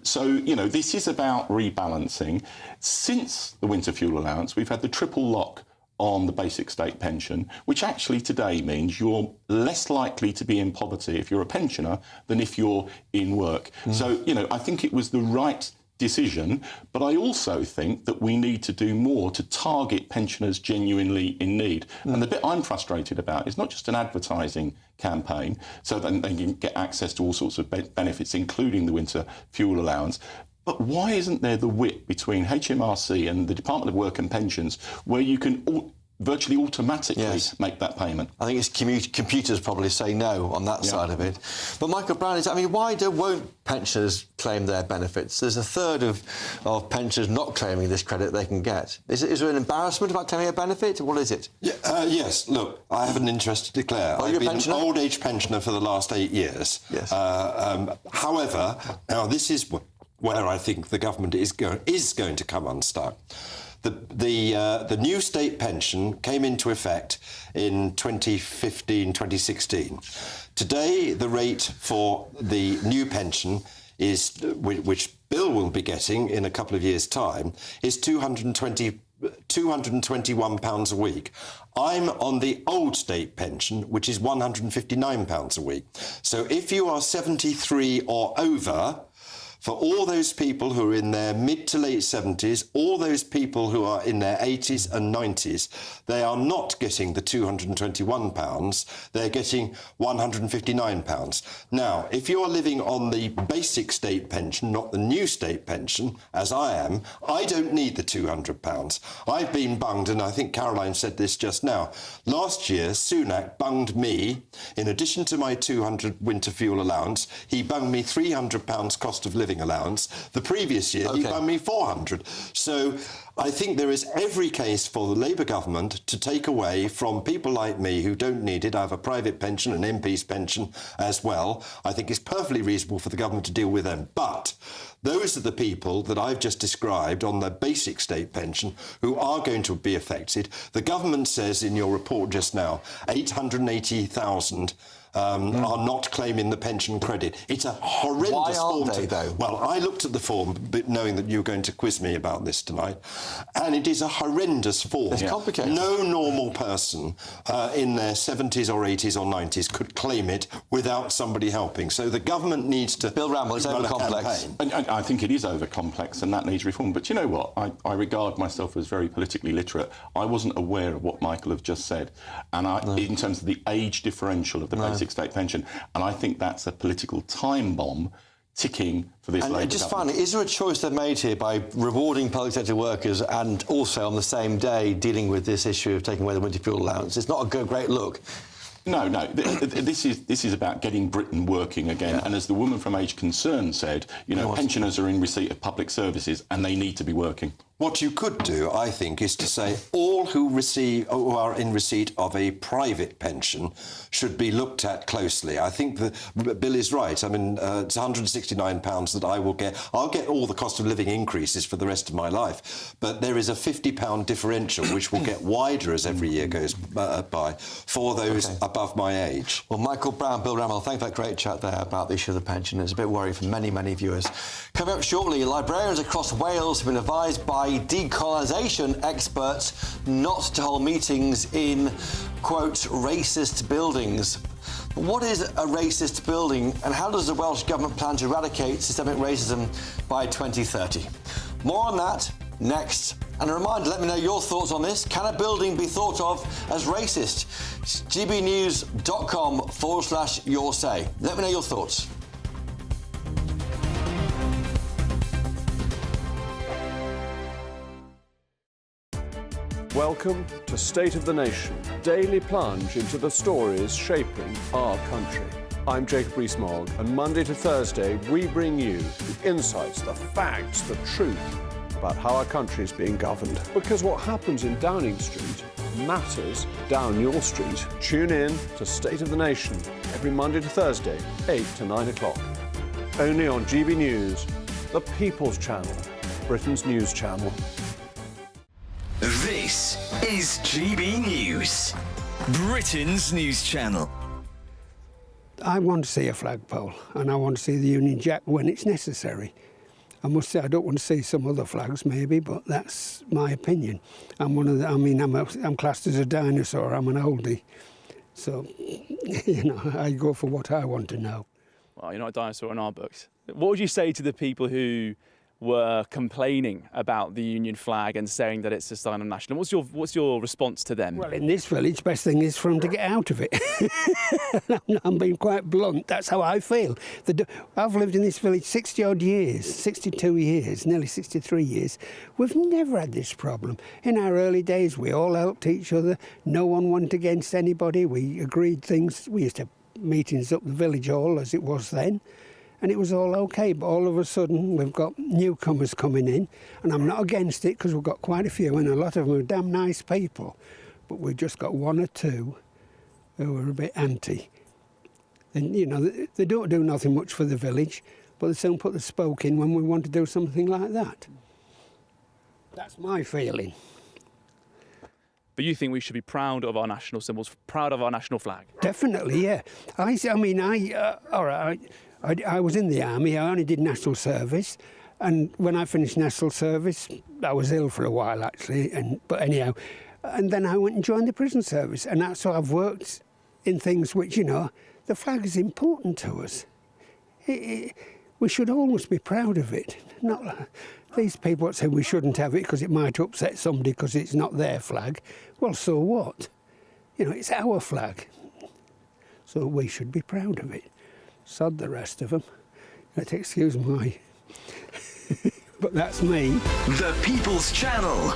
So, you know, this is about rebalancing. Since the winter fuel allowance, we've had the triple lock on the basic state pension, which actually today means you're less likely to be in poverty if you're a pensioner than if you're in work. So, you know, I think it was the right decision, but I also think that we need to do more to target pensioners genuinely in need. And the bit I'm frustrated about is not just an advertising campaign so that they can get access to all sorts of benefits, including the winter fuel allowance, but why isn't there the whip between HMRC and the Department of Work and Pensions where you can virtually automatically make that payment? I think it's computers probably say no on that side of it. But Michael Brown, why won't pensioners claim their benefits? There's a third of pensioners not claiming this credit they can get. Is there an embarrassment about claiming a benefit? What is it? Yes, look, I have an interest to declare. I've been an old age pensioner for the last 8 years. Yes. However, now this is where I think the government is going to come unstuck. The new state pension came into effect in 2015, 2016. Today, the rate for the new pension is, which Bill will be getting in a couple of years' time, is £221 a week. I'm on the old state pension, which is £159 a week. So if you are 73 or over, For all those people who are in their mid to late 70s, all those people who are in their 80s and 90s, they are not getting the £221, they're getting £159. Now, if you're living on the basic state pension, not the new state pension, as I am, I don't need the £200. I've been bunged, and I think Caroline said this just now. Last year, Sunak bunged me, in addition to my 200 winter fuel allowance, he bunged me £300 cost of living allowance. The previous year, he bunged me 400. So I think there is every case for the Labour government to take away from people like me who don't need it. I have a private pension, an MP's pension as well. I think it's perfectly reasonable for the government to deal with them. But those are the people that I've just described on the basic state pension who are going to be affected. The government says in your report just now, 880,000 are not claiming the pension credit. It's a horrendous form. Why aren't they, though? Well, I looked at the form, but knowing that you were going to quiz me about this tonight, and it is a horrendous form. It's complicated. No normal person in their 70s or 80s or 90s could claim it without somebody helping. So the government needs to... Bill Ramble, it's over-complex. And I think it is over-complex, and that needs reform. But you know what? I regard myself as very politically literate. I wasn't aware of what Michael have just said, and in terms of the age differential of the basic state pension, and I think that's a political time bomb ticking for this Labour And just government. finally, is there a choice they've made here by rewarding public sector workers and also on the same day dealing with this issue of taking away the winter fuel allowance? It's not a great look. No. This is about getting Britain working again. And as the woman from Age Concern said, pensioners are in receipt of public services and they need to be working. What you could do, I think, is to say all who are in receipt of a private pension should be looked at closely. I think that Bill is right. I mean, it's £169 that I will get. I'll get all the cost of living increases for the rest of my life, but there is a £50 differential which will get wider as every year goes by for those above my age. Well, Michael Brown, Bill Ramell, thanks for that great chat there about the issue of the pension. It's a bit worrying for many, many viewers. Coming up shortly, librarians across Wales have been advised by decolonisation experts not to hold meetings in, quote, racist buildings. But what is a racist building, and how does the Welsh Government plan to eradicate systemic racism by 2030? More on that next. And a reminder, let me know your thoughts on this. Can a building be thought of as racist? gbnews.com/your say. Let me know your thoughts. Welcome to State of the Nation, daily plunge into the stories shaping our country. I'm Jacob Rees-Mogg, and Monday to Thursday we bring you the insights, the facts, the truth about how our country is being governed. Because what happens in Downing Street matters down your street. Tune in to State of the Nation every Monday to Thursday, 8 to 9 o'clock. Only on GB News, the People's Channel, Britain's news channel. This is GB News, Britain's news channel. I want to see a flagpole, and I want to see the Union Jack when it's necessary. I must say I don't want to see some other flags, maybe, but that's my opinion. I'm one of the. I mean, I'm classed as a dinosaur. I'm an oldie, so I go for what I want to know. Well, you're not a dinosaur in our books. What would you say to the people who were complaining about the Union flag and saying that it's a sign of national? What's your response to them? Well, in this village, best thing is for them to get out of it. I'm being quite blunt. That's how I feel. I've lived in this village 60-odd years, 62 years, nearly 63 years. We've never had this problem. In our early days, we all helped each other. No one went against anybody. We agreed things. We used to have meetings up the village hall, as it was then. And it was all OK, but all of a sudden we've got newcomers coming in, and I'm not against it because we've got quite a few, and a lot of them are damn nice people, but we've just got one or two who are a bit anti. And, they don't do nothing much for the village, but they soon put the spoke in when we want to do something like that. That's my feeling. But you think we should be proud of our national symbols, proud of our national flag? Definitely, yeah. I was in the army. I only did national service, and when I finished national service, I was ill for a while actually. But anyhow, and then I went and joined the prison service, and that's how I've worked in things which the flag is important to us. We should always be proud of it. Not like these people that say we shouldn't have it because it might upset somebody because it's not their flag. Well, so what? You know, it's our flag. So we should be proud of it. Sod the rest of them. Let's excuse my... but that's me. The People's Channel.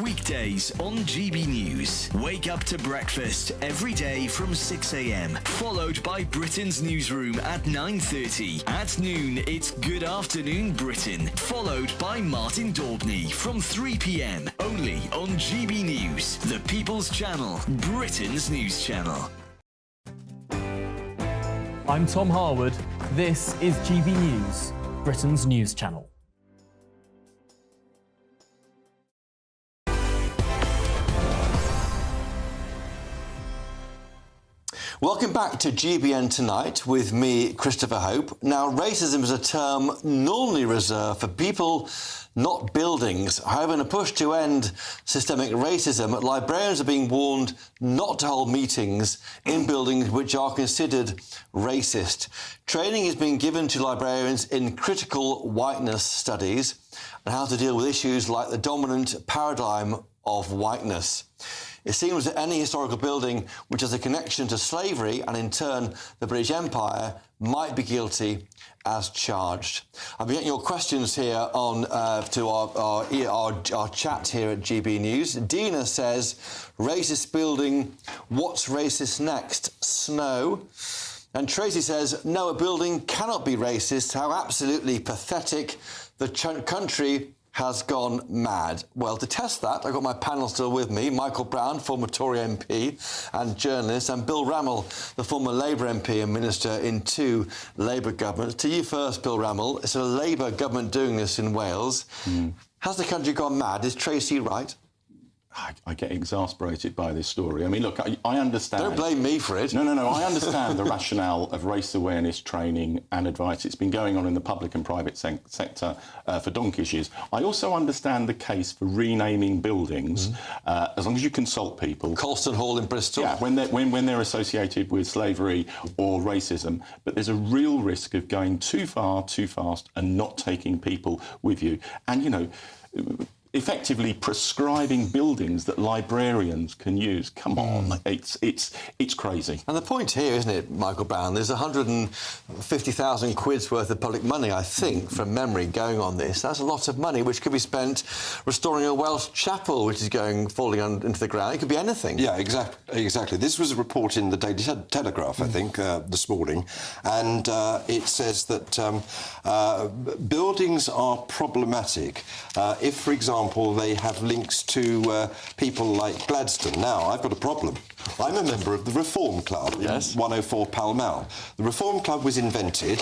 Weekdays on GB News. Wake up to breakfast every day from 6 a.m. Followed by Britain's newsroom at 9:30. At noon, it's Good Afternoon Britain. Followed by Martin Daubney from 3 p.m. Only on GB News. The People's Channel. Britain's news channel. I'm Tom Harwood. This is GB News, Britain's news channel. Welcome back to GBN Tonight with me, Christopher Hope. Now, racism is a term normally reserved for people, not buildings. However, in a push to end systemic racism, librarians are being warned not to hold meetings in buildings which are considered racist. Training is being given to librarians in critical whiteness studies and how to deal with issues like the dominant paradigm of whiteness. It seems that any historical building which has a connection to slavery and in turn the British Empire might be guilty as charged. I'll be getting your questions here on to our chat here at GB News. Dina says, racist building, what's racist next? Snow. And Tracy says, no, a building cannot be racist. How absolutely pathetic. The country has gone mad. Well, to test that, I've got my panel still with me. Michael Brown, former Tory MP and journalist, and Bill Rammell, the former Labour MP and minister in 2 Labour governments. To you first, Bill Rammell. It's a Labour government doing this in Wales. Has the country gone mad? Is Tracy right? I get exasperated by this story. I mean, look, I understand... Don't blame me for it. No. I understand the rationale of race awareness training and advice. It's been going on in the public and private sector for donkey's years. I also understand the case for renaming buildings, as long as you consult people. Colston Hall in Bristol. Yeah, when they're associated with slavery or racism. But there's a real risk of going too far, too fast, and not taking people with you. And, you know... effectively prescribing buildings that librarians can use. Come on, it's crazy. And the point here, isn't it, Michael Brown, there's 150,000 quid's worth of public money, I think, from memory, going on this. That's a lot of money, which could be spent restoring a Welsh chapel, which is falling into the ground. It could be anything. Yeah, exactly. This was a report in the Daily Telegraph, I think, this morning, and it says that buildings are problematic if, for example, they have links to people like Gladstone. Now, I've got a problem. I'm a member of the Reform Club in 104 Pall Mall. The Reform Club was invented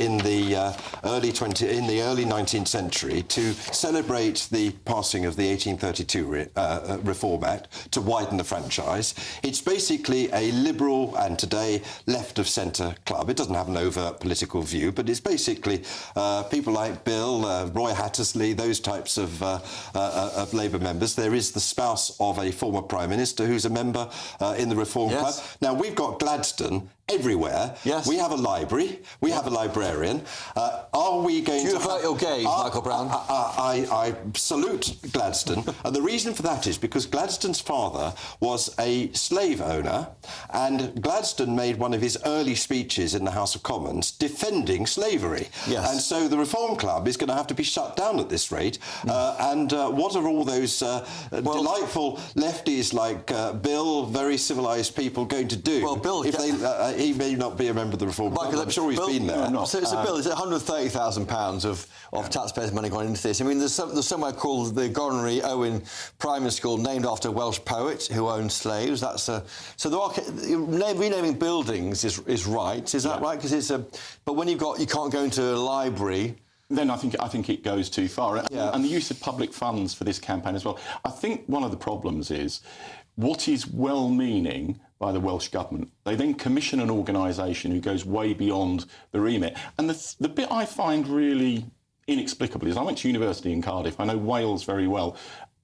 in the early 19th century to celebrate the passing of the 1832 Reform Act to widen the franchise. It's basically a liberal and today left-of-centre club. It doesn't have an overt political view, but it's basically people like Bill, Roy Hattersley, those types of Labour members. There is the spouse of a former Prime Minister who's a member in the Reform Club. Now, we've got Gladstone everywhere. Yes. We have a library. We have a librarian. Are we going to... You avert your gaze, Michael Brown. I salute Gladstone. And the reason for that is because Gladstone's father was a slave owner, and Gladstone made one of his early speeches in the House of Commons defending slavery. Yes. And so the Reform Club is going to have to be shut down at this rate. And what are all those delightful lefties like Bill, very civilised people, going to do? Well, Bill... If they... he may not be a member of the Reform Club. I'm sure he's been there. So Bill, is it £130,000 of taxpayers' money going into this? I mean, there's somewhere called the Goneril Owen Primary School, named after a Welsh poet who owned slaves. That's so there are renaming buildings is right. Is that right? Because it's a. But when you can't go into a library. Then I think it goes too far. Yeah. And the use of public funds for this campaign as well. I think one of the problems is what is well-meaning by the Welsh Government. They then commission an organisation who goes way beyond the remit. And the bit I find really inexplicable is I went to university in Cardiff. I know Wales very well.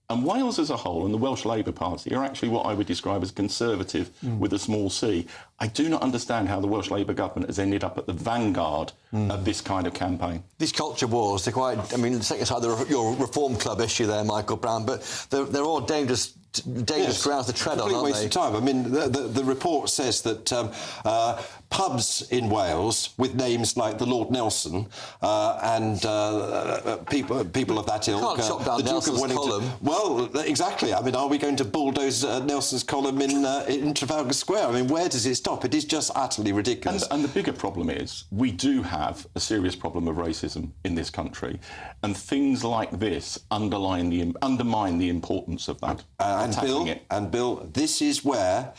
And Wales as a whole and the Welsh Labour Party are actually what I would describe as conservative with a small c. I do not understand how the Welsh Labour government has ended up at the vanguard of this kind of campaign. These culture wars, they're quite... I mean, setting aside your Reform Club issue there, Michael Brown, but they're all dangerous grounds to tread on, aren't waste they? of time. I mean, the report says that pubs in Wales with names like the Lord Nelson and people of that ilk... You can't chop down Nelson's column. Well, exactly. I mean, are we going to bulldoze Nelson's column in Trafalgar Square? I mean, where does it stop? It is just utterly ridiculous. And the bigger problem is we do have a serious problem of racism in this country, and things like this undermine the importance of that. And Bill, this is where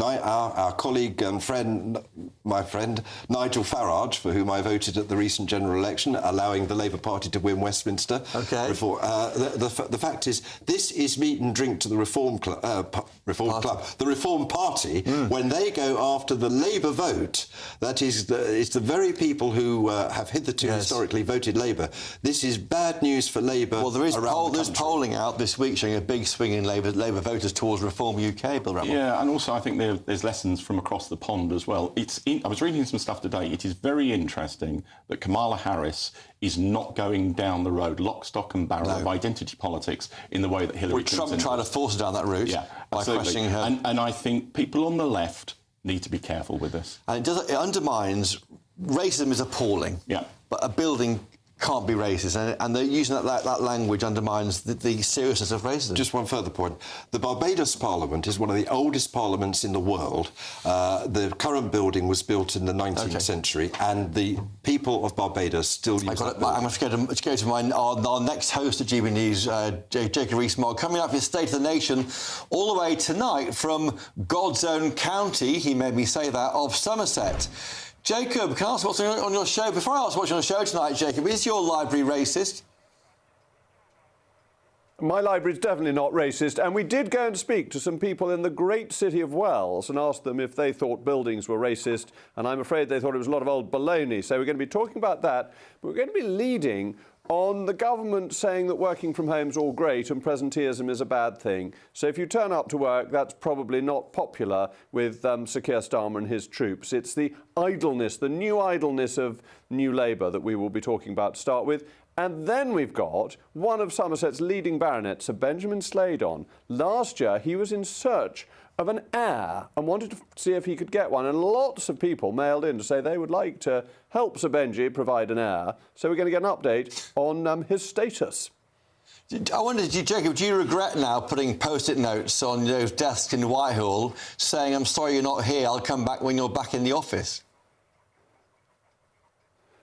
our colleague and friend, my friend Nigel Farage, for whom I voted at the recent general election, allowing the Labour Party to win Westminster. OK. The fact is, this is meat and drink to the Reform Club, the Reform Party, when they go after the Labour vote. That is, it's the very people who have hitherto historically voted Labour. This is bad news for Labour. Well, there's polling out this week showing a big swing in Labour voters towards Reform UK, Bill Rummel. Yeah, and also I think there's lessons from across the pond as well. I was reading some stuff today. It is very interesting that Kamala Harris is not going down the road, lock, stock and barrel of identity politics in the way that Hillary Clinton... Trump tried to force her down that route by questioning her. And I think people on the left need to be careful with this. And it undermines... Racism is appalling. Yeah. But a building can't be racist, and they're using that language undermines the seriousness of racism. Just one further point. The Barbados Parliament is one of the oldest parliaments in the world. The current building was built in the 19th century, and the people of Barbados still use that building. I'm going to go to our next host of GB News, Jacob Rees-Mogg, coming up with State of the Nation all the way tonight from God's own county, he made me say that, of Somerset. Jacob, can I ask what's on your show? Before I ask what's on your show tonight, Jacob, is your library racist? My library is definitely not racist, and we did go and speak to some people in the great city of Wells and asked them if they thought buildings were racist, and I'm afraid they thought it was a lot of old baloney. So we're going to be talking about that, but we're going to be leading on the government saying that working from home is all great and presenteeism is a bad thing. So if you turn up to work, that's probably not popular with Sir Keir Starmer and his troops. It's the idleness, the new idleness of New Labour that we will be talking about to start with. And then we've got one of Somerset's leading baronets, Sir Benjamin Slade, on. Last year, he was in search of an heir and wanted to see if he could get one. And lots of people mailed in to say they would like to help Sir Benji provide an heir. So we're going to get an update on his status. I wonder, Jacob, do you regret now putting post-it notes on those desks in Whitehall saying, I'm sorry you're not here, I'll come back when you're back in the office?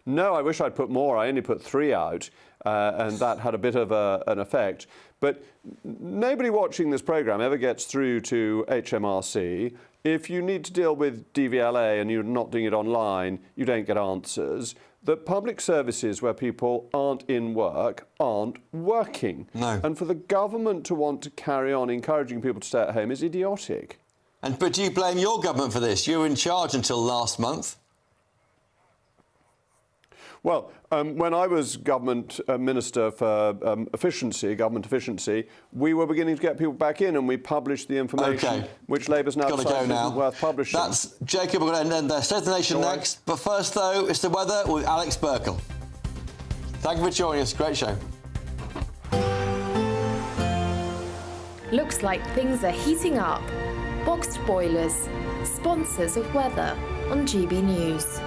No, I wish I'd put more. I only put 3 out, and that had a bit of an effect. But nobody watching this programme ever gets through to HMRC. If you need to deal with DVLA and you're not doing it online, you don't get answers. That public services where people aren't in work aren't working. No. And for the government to want to carry on encouraging people to stay at home is idiotic. But do you blame your government for this? You were in charge until last month. Well, when I was government minister for government efficiency, we were beginning to get people back in, and we published the information which Labour's now decided isn't worth publishing. That's Jacob. We're going to end there. State of the Nation next. But first, though, it's the weather with Alex Burkle. Thank you for joining us. Great show. Looks like things are heating up. Boxed boilers, sponsors of weather on GB News.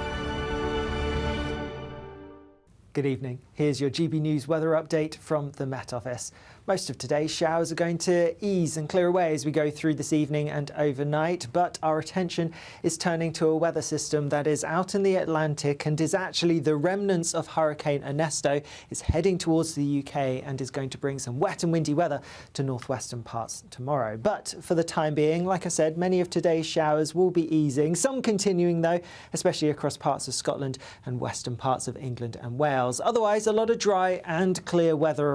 Good evening. Here's your GB News weather update from the Met Office. Most of today's showers are going to ease and clear away as we go through this evening and overnight, but our attention is turning to a weather system that is out in the Atlantic and is actually the remnants of Hurricane Ernesto. It's heading towards the UK and is going to bring some wet and windy weather to northwestern parts tomorrow. But for the time being, like I said, many of today's showers will be easing, some continuing though, especially across parts of Scotland and western parts of England and Wales. Otherwise, a lot of dry and clear weather